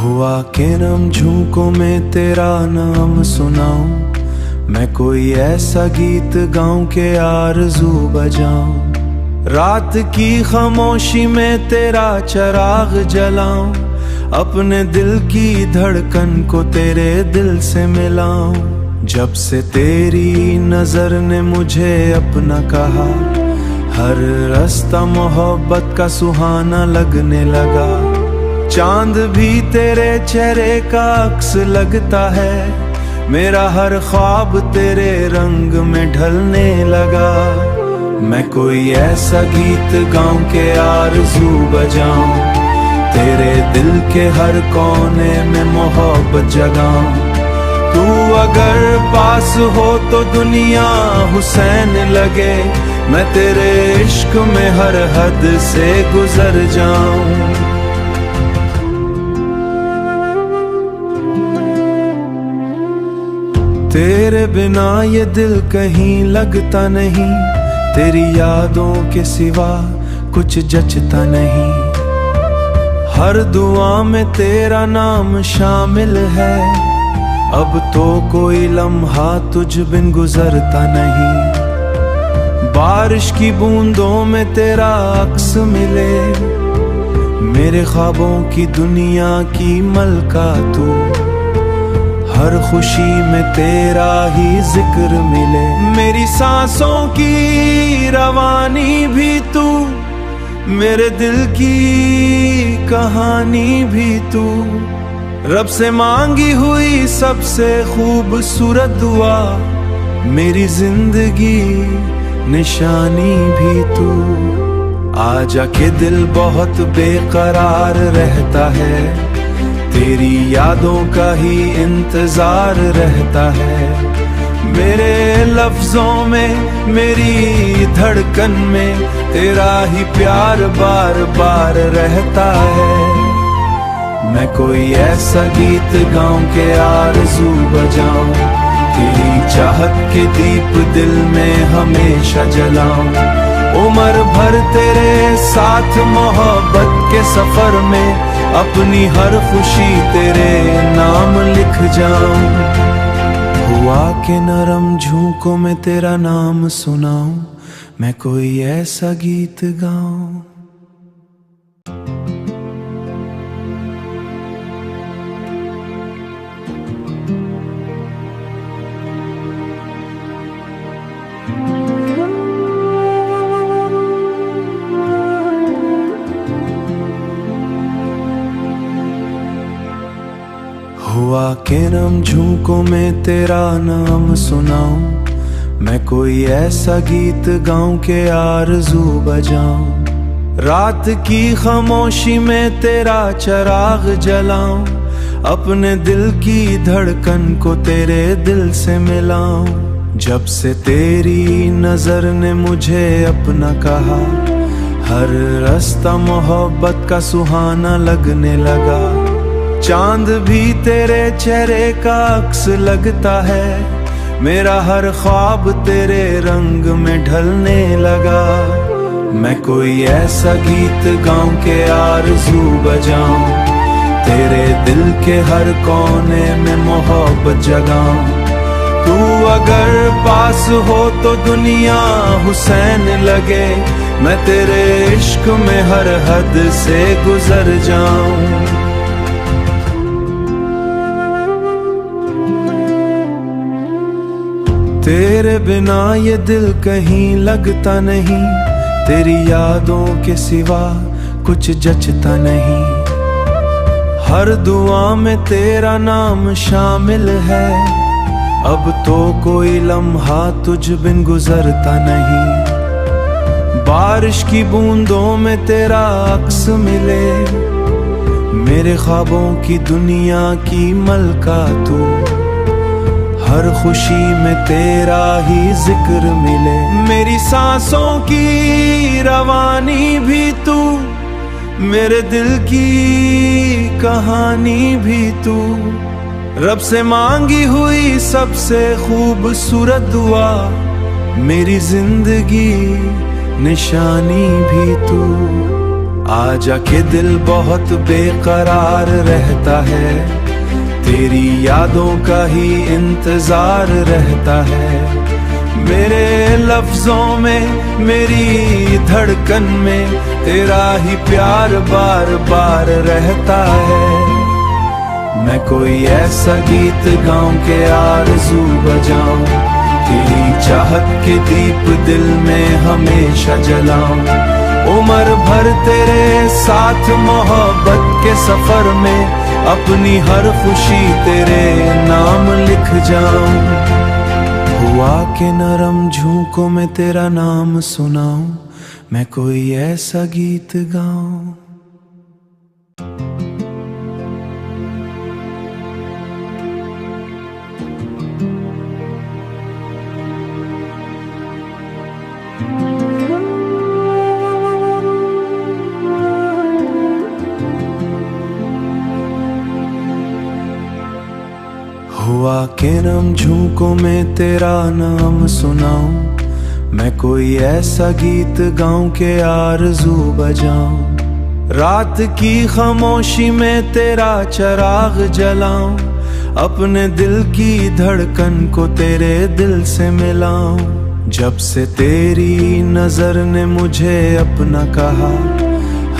हुआ के नम झोंकों में तेरा नाम सुनाऊं, मैं कोई ऐसा गीत गाऊं के आरज़ू बजाऊं। रात की खामोशी में तेरा चिराग जलाऊं, अपने दिल की धड़कन को तेरे दिल से मिलाऊं। जब से तेरी नजर ने मुझे अपना कहा, हर रास्ता मोहब्बत का सुहाना लगने लगा। चांद भी तेरे चेहरे का अक्स लगता है, मेरा हर ख्वाब तेरे रंग में ढलने लगा। मैं कोई ऐसा गीत गाऊं के आरज़ू बजाऊं, तेरे दिल के हर कोने में मोहब्बत जगाऊं। तू अगर पास हो तो दुनिया हुसैन लगे, मैं तेरे इश्क में हर हद से गुजर जाऊं। तेरे बिना ये दिल कहीं लगता नहीं, तेरी यादों के सिवा कुछ जचता नहीं। हर दुआ में तेरा नाम शामिल है, अब तो कोई लम्हा तुझ बिन गुजरता नहीं। बारिश की बूंदों में तेरा अक्स मिले, मेरे ख्वाबों की दुनिया की मलका तू। हर खुशी में तेरा ही जिक्र मिले, मेरी सांसों की रवानी भी तू, मेरे दिल की कहानी भी तू। रब से मांगी हुई सबसे खूबसूरत दुआ, मेरी जिंदगी निशानी भी तू। आजा के दिल बहुत बेकरार रहता है, तेरी यादों का ही इंतजार रहता है। मेरे लफ्जों में, मेरी धड़कन में तेरा ही प्यार बार बार रहता है। मैं कोई ऐसा गीत गाऊं के आरज़ू बजाऊं, तेरी चाहत के दीप दिल में हमेशा जलाऊं। उम्र भर तेरे साथ मोहब्बत के सफर में, अपनी हर खुशी तेरे नाम लिख जाऊं। हुआ के नरम झोंकों में तेरा नाम सुनाऊं, मैं कोई ऐसा गीत गाऊं। हुआ के नम झोंकों में तेरा नाम सुनाऊं, मैं कोई ऐसा गीत गाऊं के आरज़ू बजाऊं। रात की खामोशी में तेरा चिराग जलाऊं, अपने दिल की धड़कन को तेरे दिल से मिलाऊं। जब से तेरी नजर ने मुझे अपना कहा, हर रास्ता मोहब्बत का सुहाना लगने लगा। चांद भी तेरे चेहरे का अक्स लगता है, मेरा हर ख्वाब तेरे रंग में ढलने लगा। मैं कोई ऐसा गीत गाऊं के आरज़ू बजाऊं, तेरे दिल के हर कोने में मोहब्बत जगाऊं। तू अगर पास हो तो दुनिया हुसैन लगे, मैं तेरे इश्क में हर हद से गुजर जाऊं। तेरे बिना ये दिल कहीं लगता नहीं, तेरी यादों के सिवा कुछ जचता नहीं। हर दुआ में तेरा नाम शामिल है, अब तो कोई लम्हा तुझ बिन गुजरता नहीं। बारिश की बूंदों में तेरा अक्स मिले, मेरे ख्वाबों की दुनिया की मलका तू। हर खुशी में तेरा ही जिक्र मिले, मेरी सांसों की रवानी भी तू, मेरे दिल की कहानी भी तू। रब से मांगी हुई सबसे खूबसूरत दुआ, मेरी जिंदगी निशानी भी तू। आजा के दिल बहुत बेकरार रहता है, तेरी यादों का ही इंतजार रहता है। मेरे लफ्जों में, मेरी धड़कन में तेरा ही प्यार बार बार रहता है। मैं कोई ऐसा गीत गाऊं के आरज़ू बजाऊं, तेरी चाहत के दीप दिल में हमेशा जलाऊं। उम्र भर तेरे साथ मोहब्बत के सफर में अपनी हर खुशी तेरे नाम लिख जाऊं। हुआ के नरम झोंकों में तेरा नाम सुनाऊं, मैं कोई ऐसा गीत गाऊं। हुआ के नम झोंकों में तेरा नाम सुनाऊं, मैं कोई ऐसा गीत गाऊं के आरज़ू बजाऊं। रात की खामोशी में तेरा चिराग जलाऊं, अपने दिल की धड़कन को तेरे दिल से मिलाऊं। जब से तेरी नजर ने मुझे अपना कहा,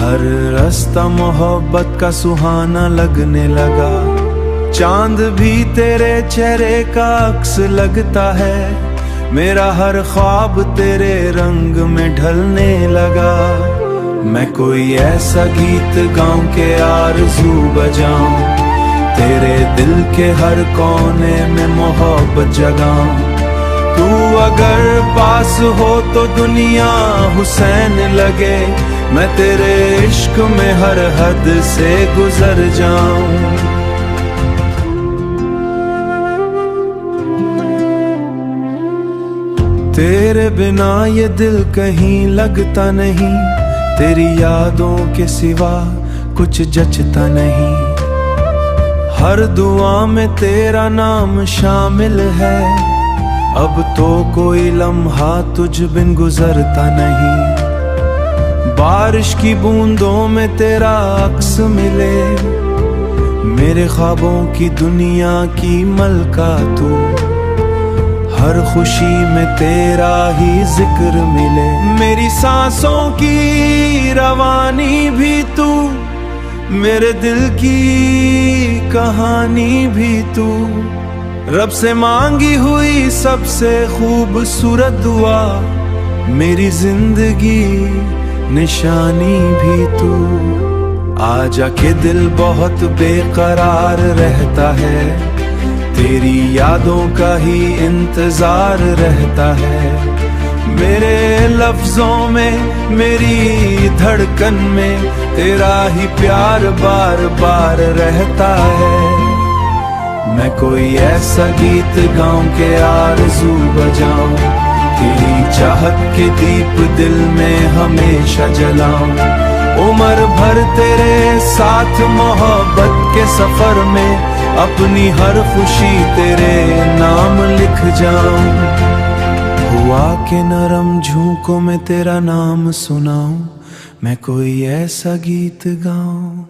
हर रास्ता मोहब्बत का सुहाना लगने लगा। चांद भी तेरे चेहरे का अक्स लगता है, मेरा हर ख्वाब तेरे रंग में ढलने लगा। मैं कोई ऐसा गीत गाऊं के आरज़ू बजाऊं, तेरे दिल के हर कोने में मोहब्बत जगाऊं। तू अगर पास हो तो दुनिया हुसैन लगे, मैं तेरे इश्क में हर हद से गुजर जाऊं। तेरे बिना ये दिल कहीं लगता नहीं, तेरी यादों के सिवा कुछ जचता नहीं। हर दुआ में तेरा नाम शामिल है, अब तो कोई लम्हा तुझ बिन गुजरता नहीं। बारिश की बूंदों में तेरा अक्स मिले, मेरे ख्वाबों की दुनिया की मलका तू। हर खुशी में तेरा ही जिक्र मिले, मेरी सांसों की रवानी भी तू, मेरे दिल की कहानी भी तू। रब से मांगी हुई सबसे खूबसूरत दुआ, मेरी जिंदगी निशानी भी तू। आजा के दिल बहुत बेकरार रहता है, तेरी यादों का ही इंतजार रहता है। मेरे लफ्जों में, मेरी धड़कन में तेरा ही प्यार बार बार रहता है। मैं कोई ऐसा गीत गाऊं के आरज़ू बजाऊं, तेरी चाहत के दीप दिल में हमेशा जलाऊं। उम्र भर तेरे साथ मोहब्बत के सफर में अपनी हर खुशी तेरे नाम लिख जाऊं। हुआ के नरम झोंकों में तेरा नाम सुनाऊं, मैं कोई ऐसा गीत गाऊं।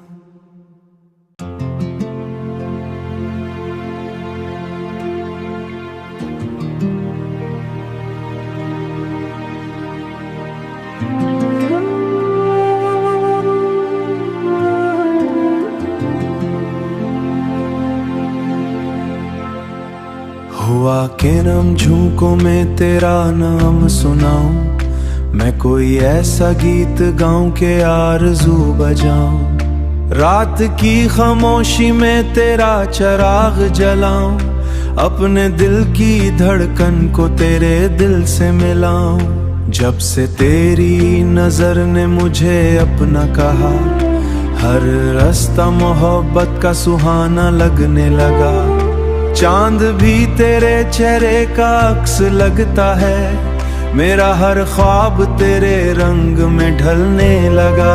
हुआ के नम झोंकों में तेरा नाम सुनाऊं, मैं कोई ऐसा गीत गाऊं के आरज़ू बजाऊं। रात की खामोशी में तेरा चिराग जलाऊं, अपने दिल की धड़कन को तेरे दिल से मिलाऊं। जब से तेरी नजर ने मुझे अपना कहा, हर रास्ता मोहब्बत का सुहाना लगने लगा। चांद भी तेरे चेहरे का अक्स लगता है, मेरा हर ख्वाब तेरे रंग में ढलने लगा।